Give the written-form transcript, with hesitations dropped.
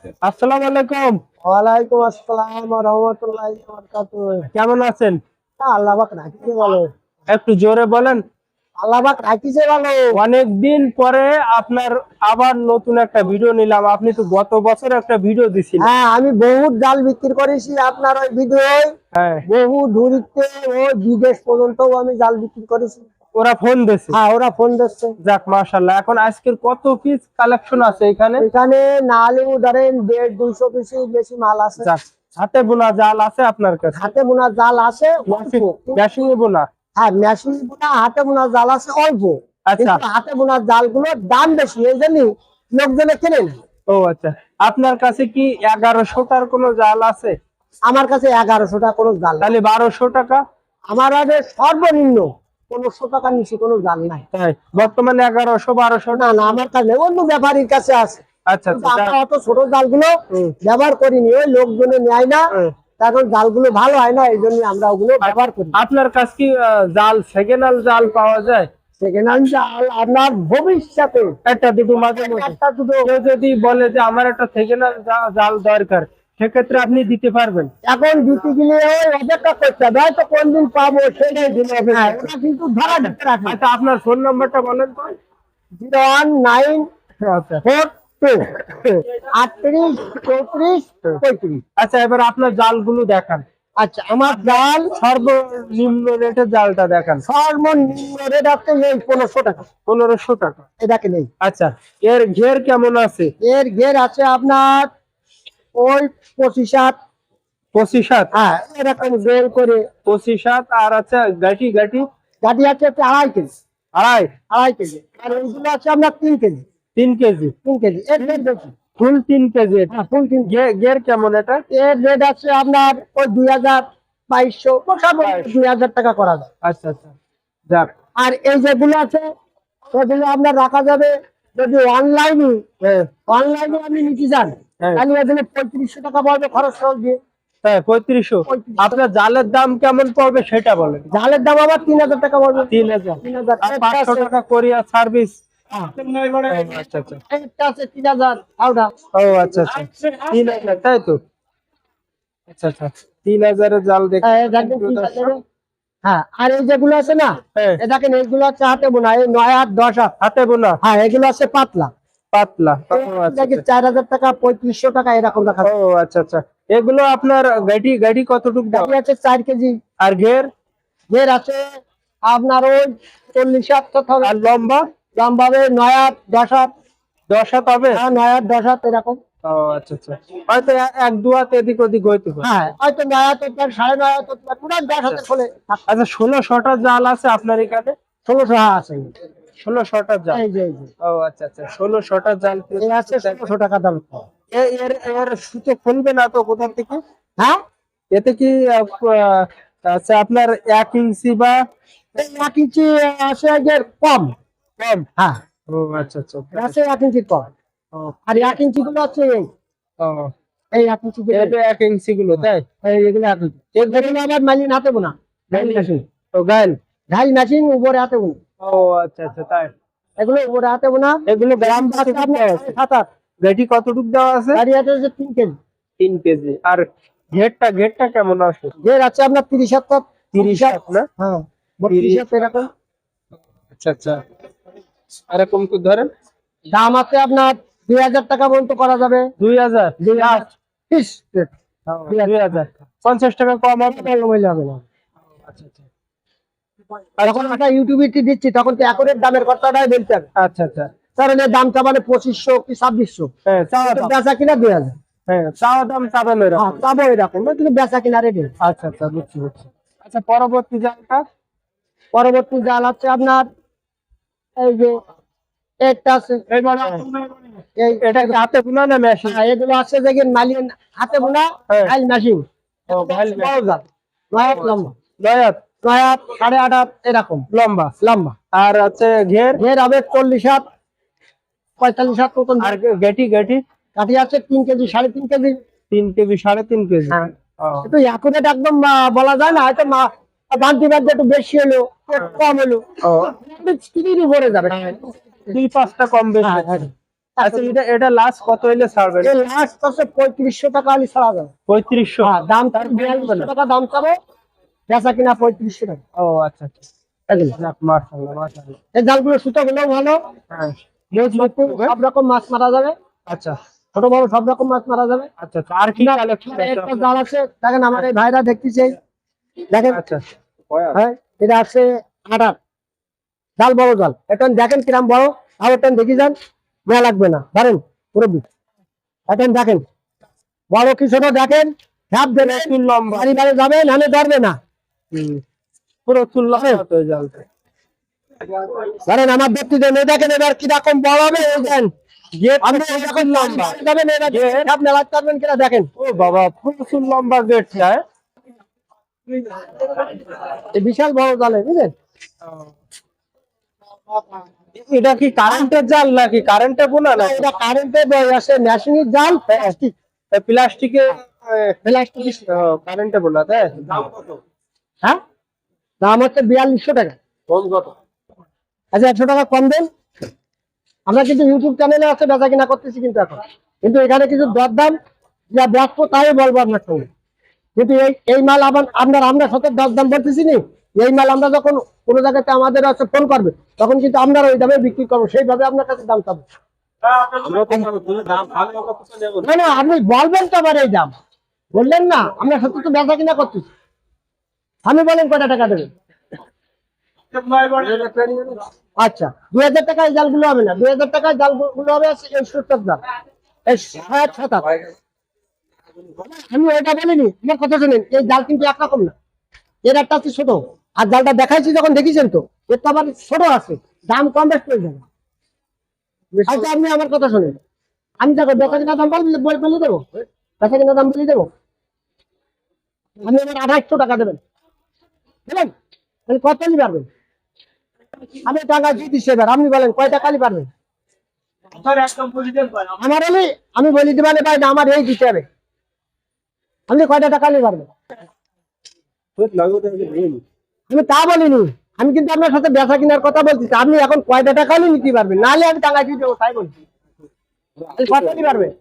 আসসালামু আলাইকুম। ওয়ালাইকুম আসসালাম ওয়া রাহমাতুল্লাহি ওয়া বারাকাতুহু। কেমন আছেন? আল্লাহ পাক রাখিছে ভালো। একটু জোরে বলেন। আল্লাহ পাক রাখিছে ভালো। অনেকদিন পরে আপনার আবার নতুন একটা ভিডিও নিলাম। আপনি তো গত বছর একটা ভিডিও দিছিলেন। হ্যাঁ, আমি বহুত জাল বিক্রি করেছি আপনার ওই ভিডিওয়। হ্যাঁ, বহু দূরিতে ওই বিদেশ পর্যন্ত আমি জাল বিক্রি করেছি। ওরা ফোন দিছে। হ্যাঁ, ওরা ফোন দিচ্ছে। যাক মাশাআল্লাহ। এখন আজকের কত পিস কালেকশন আছে এখানে? এখানে না হলেও ধরেন 150-200 পিসের বেশি মাল আছে। যাক, হাতে বোনা জাল আছে আপনার কাছে? হাতে বোনা জাল আছে অল্প। মেশিনে বোনা? হ্যাঁ, মেশিন বোনা হাতে বোনা জাল আছে অল্প। আচ্ছা। কিন্তু হাতে বোনা জালগুলোর দাম বেশি, এই জন্য লোকজনে কেনে না। ও আচ্ছা, আপনার কাছে কি 1100টার কোনো জাল আছে? আমার কাছে 1100 কোনো জাল নাই। তাহলে 1200 টাকা? আমার আগে সর্বনিম্ন 1500 টাকার নিচে কোনো জাল নাই। তাই বর্তমানে 1100 1200? না না, আমার কাছে অন্য ব্যাপারীর কাছে আছে। আচ্ছা কিন্তু আচ্ছা। আমরা অত ছোট জালগুলো ব্যবহার করিনি, ওই লোকজনে নেয় না, কারণ জালগুলো ভালো হয় না, এই জন্য আমরা ওগুলো ব্যবহার করি। আপনার কাছে কি জাল সেকেন্ড জাল পাওয়া যায়? সেকেন্ড হ্যান্ড জাল আপনার ভবিষ্যতে একটা দুটো মাঝে মধ্যে একটা দুটো কেউ যদি বলে যে আমার একটা সেকেন্ড জাল দরকার, সেক্ষেত্রে আপনি দিতে পারবেন? এখন দিতে গেলে ওই অপেক্ষা করতে হবে, হয়তো কোন দিন পাবো সেটাই দিন হবে। ওটা কিন্তু ধরা দিতে রাখে। আচ্ছা, আপনার ফোন নাম্বারটা বলেন তো। 01942 আচ্ছা 38 34 35। আচ্ছা, এবার আপনার জালগুলো দেখান। আচ্ছা, আমার জাল সর্বনিম্ন রেটে জালটা দেখান। সর্বনিম্ন রেট আছে এই 1500 টাকা। 1500 টাকা? এটাকে নেই। আচ্ছা, এর ঘের কেমন আছে? এর ঘের আছে আপনার ওই 25 25 হ্যাঁ, এরকম গোল করে 25 আর আছে গাটি গাটি গাড়ি আছে 2.5 কেজি। আড়াই 2.5 কেজি। আর এইগুলো আছে আপনার 3 কেজি। 3 কেজি? 3 কেজি এর রেট বেশি। ফুল 3 কেজি? হ্যাঁ, ফুল 3 গের কেমন এটা? এর রেট আছে আপনার ওই 2200 2000 টাকা করা যায়। আচ্ছা আচ্ছা, যাক। আর এই যেগুলো আছে সেগুলো আপনার রাখা যাবে যদি অনলাইনে আপনি নিতে যান, তাহলে এখানে 3500 টাকা পড়বে খরচ দিয়ে। হ্যাঁ, 3500। আপনার জালের দাম কেমন পড়বে সেটা বলেন। জালের দাম আবার 3000 টাকা পড়বে। 3000? 3000 আর 500 টাকা কোরিয়ার সার্ভিস? আচ্ছা আচ্ছা। একটা আছে 3000 আউটা। ও আচ্ছা আচ্ছা, 3000 তাই তো? আচ্ছা আচ্ছা, 3000 এর জাল দেখুন। হ্যাঁ, আর এই যেগুলো আছে না, এ দেখেন এইগুলো আছে হাতে বোনা, এই 9 হাত 10 হাত হাতে বোনা? হ্যাঁ, এগুলো আছে পাতলা পাতলা? ও আচ্ছা দেখি 4000 টাকা 3500 টাকা এরকম রাখা। ও আচ্ছা আচ্ছা। এগুলো আপনার গাড়ি গাড়ি কতটুকু দাম? গাড়ি আছে 4 কেজি। আর ঘের? ঘের আছে আপনার ওই 40 হাত হবে। আর লম্বা? লম্বা হবে 9 হাত 10 হাত। 10 হাত হবে? হ্যাঁ, 9 হাত 10 হাত এরকম। ও আচ্ছা আচ্ছা, হয়তো এক দু হাত এদিক ওদিক হইতে পারে। হ্যাঁ, হয়তো 9 হাত হতে পারে, 9.5 হাত হতে পারে, পুরো 10 হাতের খোলে। আচ্ছা, 1600টা জাল আছে আপনার এখানে? 1600 আছে। 1600টা জাল? এই যে এই যে ও আচ্ছা আচ্ছা, 1600টা জাল এই আছে 1600 টাকা দাম। এর এর সুতো খুলবে না তো কোথা থেকে? হ্যাঁ, এতে কি আচ্ছা আপনার 1 ইঞ্চি বা 1 ইঞ্চি আছে এর কম। কম? হ্যাঁ, ও আচ্ছা আচ্ছা। আছে 1 ইঞ্চি কম। ও আর 1 ইঞ্চি গুলো আছে এই ও, এই 1 ইঞ্চি গুলো, এটা 1 ইঞ্চি গুলো তাই? এগুলো 1 ইঞ্চি। এগুলো আবার মালিন হাতে বোনা, গাইল মেশিন। ও গাইল? গাইল মেশিন উপরে হাতে বোনা। ও আচ্ছা আচ্ছা, তাই? এগুলো উপরে হাতে বোনা। এগুলো গ্রাম আছে আপনার 7 হাত। গাড়ি কতটুকু দেওয়া আছে? গাড়ি আছে যে 3 কেজি। 3 কেজি। আর ঘেরটা কেমন আছে? ঘের আছে আপনার 30 হাত। 30 হাত না? হ্যাঁ, 32 হাত এরকম। আচ্ছা আচ্ছা, এরকম তো ধরেন দাম আছে আপনার 2000 টাকা পর্যন্ত করা যাবে। 2000? 2000 2000? 50 টাকা কম হবে? হবে না। আচ্ছা আচ্ছা যখন আমরা ইউটিউবে দিচ্ছি তখন তো একরের দামের কথাটাই বলতে হবে। আচ্ছা আচ্ছা। কারণ এর দামটা মানে 2500 কি 2600। হ্যাঁ, চাওয়া দাম। বেচা কিনা 2000। হ্যাঁ, চাওয়া দাম চাবেন এরকম। হ্যাঁ, পাবো এরকম, কিন্তু বেচা কিনা রেট। আচ্ছা আচ্ছা, বুঝছি বুঝছি। আচ্ছা, পরবর্তী জালটা? পরবর্তী জাল আছে আপনার এই যে একটা আছে এই মানে এই এটা কি হাতে বোনা না মেশিন? এগুলো আছে দেখেন মালিন হাতে বোনা গাইল মেশিন। ও গাইল বড় জাল 9 হাত লম্বা, 9 হাত 9 হাত 8.5 হাত এরকম লম্বা? লম্বা। আর আছে ঘের? ঘের হবে 40 হাত 45 হাত মতন। আর গাটি গাটি? কাঠি আছে 3 কেজি 3.5 কেজি। 3 KG 3.5 KG? হ্যাঁ, ও একটু একুরেট একদম বলা যায় না, হয়তো বান্তি বান্তি একটু বেশি হলো একটু কম হলো ও, স্ত্রীর উপরে যাবে। 2-5টা কম বেশি। হ্যাঁ, হ্যাঁ। আচ্ছা এটা লাস্ট কত হইলে ছাড়বেন? এই লাস্ট আছে 3500 টাকা আমি ছাড়া যাবে। 3500? হ্যাঁ, দাম 4200 টাকা দাম চাবো, বেচা কিনা 3500 টাকা। ও আচ্ছা আচ্ছা, যাক, মাশাআল্লাহ মাশাআল্লাহ। এই জালগুলো সুতো গুলো ভালো, হ্যাঁ, সব রকম মাছ মারা যাবে, আচ্ছা ছোট বড় সব রকম মাছ মারা যাবে। আচ্ছা আচ্ছা। আর কি কালেকশন আছে একটা আপনার? জাল আছে, দেখেন আমার এই ভাইরা দেখতেছে, দেখেন। আচ্ছা হ্যাঁ, এটা আছে 8 জাল, বড় জাল। এটা দেখেন কিরাম বড়, আর এটা দেখি যান, মেলা লাগবে না, ধরেন পুরবি। এটা দেখেন বড় কি ছোট, দেখেন ঝাপ দেবে, চুল লম্বা, বাড়ি বাড়ি যাবে, নালে ধরবে না। পুরো চুল লম্বা তো জালতে। ধরেন আমার দেখতে দেন, এই দেখেন এবার কিরকম বড় হবে, এই দেন আপনি যখন লম্বা যাবেন এবার ঝাপ মেলাতে পারবেন কিনা দেখেন। ও বাবা, পুরো চুল লম্বা গেট চায়। এই বিশাল বড় জালে, বুঝলেন? এটা কি কারেন্টের জাল নাকি কারেন্টে বোনা না? এটা কারেন্টে আছে, মেশিনের জাল, প্লাস্টিক, প্লাস্টিকে, প্লাস্টিক। কারেন্টে বোনা, তাই? হ্যাঁ, দাম হচ্ছে 4200 টাকা। আচ্ছা 100 টাকা কম দেন। আমরা কিন্তু ইউটিউব চ্যানেলে আছে, বেচা কিনা করতেছি কিন্তু এখন, কিন্তু এখানে কিছু দরদাম যা ব্যস্ত তাই বলবো আপনার সঙ্গে। কিন্তু এই মাল আমরা সাথে দরদাম বলতেছি নি, এই মাল আমরা যখন কোনো জায়গাতে আমাদের আছে ফোন করবে, তখন কিন্তু আমরা ওই দামে বিক্রি করবো, সেইভাবে আপনার কাছে দাম চাবো। না না, আপনি বলবেন তো আবার এই দাম, বললেন না, আমরা সত্যি তো বেচা কিনা করতেছি। আমি বলেন কয়টা টাকা দেবেন? আচ্ছা 2000 টাকায় জালগুলো হবে না, 2000 টাকায় জালগুলো হবে এই 70 জাল, এই 60-70। আমি ওইটা বলিনি, আমার কথা শুনেন, এই জাল কিন্তু একরকম না, এর একটা আছে ছোট, আর জালটা দেখাইছি যখন দেখেছেন তো, এর তো আবার ছোট আছে, দাম কম বেশ হয়ে যাবে। আচ্ছা আপনি আমার কথা শুনেন, আমি দেখো বেচা কিনা দাম বলে দেবো, বেচা কিনা দাম বলে দেবো, আপনি আমার 2800 টাকা দেবেন, বুঝলেন? তাহলে কত নিতে পারবেন? আমি টাকা দিয়ে দিচ্ছি, এবার আপনি বলেন কয় টাকা নিতে পারবেন? আমার হলে আমি বলি দিতে পারি ভাই না, আমার এই দিতে হবে, আপনি কয়টা টাকা নিতে পারবেন? আমি তা বলিনি, আমি কিন্তু আপনার সাথে বেচা কিনার কথা বলছি, আপনি এখন কয়টা টাকা নিতে পারবেন, নাহলে আমি টাকা দিয়ে দেবো, তাই বলছি। কত নিতে পারবেন?